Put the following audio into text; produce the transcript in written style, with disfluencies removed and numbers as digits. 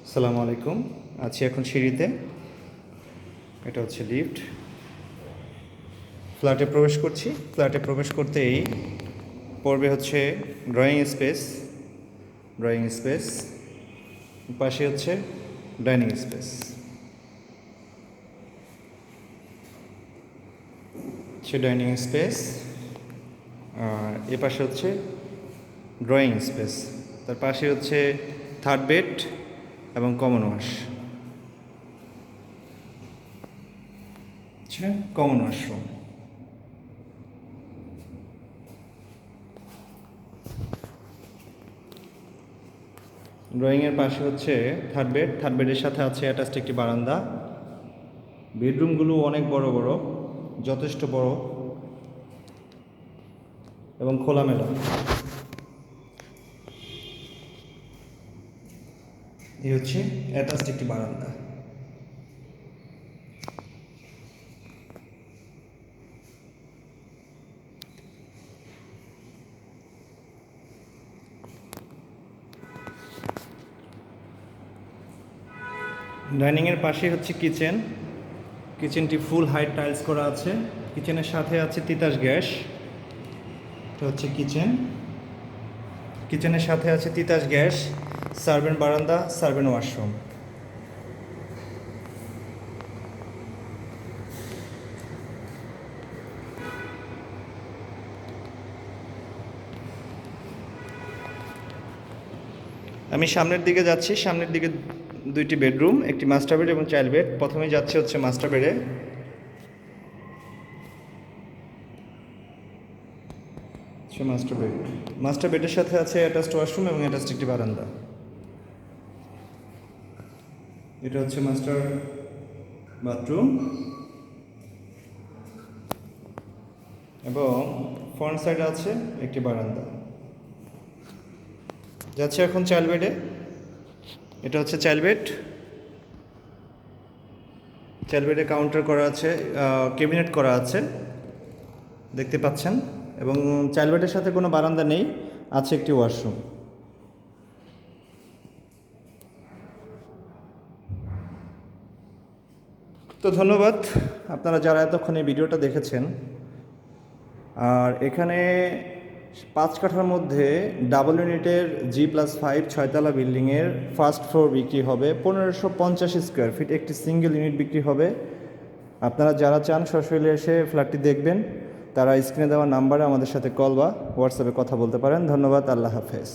আসসালামু আলাইকুম। আছি এখন সিঁড়িতে। এটা হচ্ছে লিফট। ফ্ল্যাটে প্রবেশ করছি। ফ্ল্যাটে প্রবেশ করতেই পড়বে হচ্ছে ড্রয়িং স্পেস। ড্রয়িং স্পেস পাশে হচ্ছে ডাইনিং স্পেস। হচ্ছে ডাইনিং স্পেস, আর এ পাশে হচ্ছে ড্রয়িং স্পেস। তার পাশে হচ্ছে থার্ড বেড এবং কমন ওয়াশ। আচ্ছা, কমন ওয়াশরুম। ড্রয়িংয়ের পাশে হচ্ছে থার্ড বেড। থার্ড বেডের সাথে আছে অ্যাটাচড একটি বারান্দা। বেডরুমগুলো অনেক বড় বড়, যথেষ্ট বড় এবং খোলামেলা। এই হচ্ছে অ্যাটাচড একটি বারান্দা। ডাইনিংয়ের পাশে হচ্ছে কিচেন। কিচেনটি ফুল হাইট টাইলস করা আছে। কিচেনের সাথে আছে তিতাস গ্যাস। এটা হচ্ছে কিচেন। কিচেনের সাথে আছে তিতাস গ্যাস, সার্ভেন্ট বারান্দা, সার্ভেন্ট ওয়াশরুম। আমি সামনের দিকে যাচ্ছি। সামনের দিকে দুইটি বেডরুম, একটি মাস্টার বেড এবং চাইল্ড বেড। প্রথমে যাচ্ছে হচ্ছে মাস্টার বেডে। Master bed. মাস্টার বেডের সাথে আছে অ্যাটাচড ওয়াশরুম এবং অ্যাটাচড একটি বারান্দা। এটা হচ্ছে মাস্টার বাথরুম এবং ফ্রন্ট সাইডে আছে একটি বারান্দা। যাচ্ছে এখন চাইল্ড বেডে। এটা হচ্ছে চাইল্ড বেড। চাইল্ড বেডে কাউন্টার করা আছে, ক্যাবিনেট করা আছে, দেখতে পাচ্ছেন। এবং চাইল্ড বেডের সাথে কোনো বারান্দা নেই, আছে একটি ওয়াশরুম। তো ধন্যবাদ আপনারা যারা এতক্ষণ এই ভিডিওটা দেখেছেন। আর এখানে 5 কাঠার মধ্যে ডাবল ইউনিটের G+5 ছয়তলা বিল্ডিংয়ের ফার্স্ট ফ্লোর বিক্রি হবে 1550 স্কোয়ার ফিট। একটি সিঙ্গেল ইউনিট বিক্রি হবে। আপনারা যারা চান সরাসরি এসে ফ্ল্যাটটি দেখবেন, তারা স্ক্রিনে দেওয়া নাম্বারে আমাদের সাথে কল বা হোয়াটসঅ্যাপে কথা বলতে পারেন। ধন্যবাদ। আল্লাহ হাফেজ।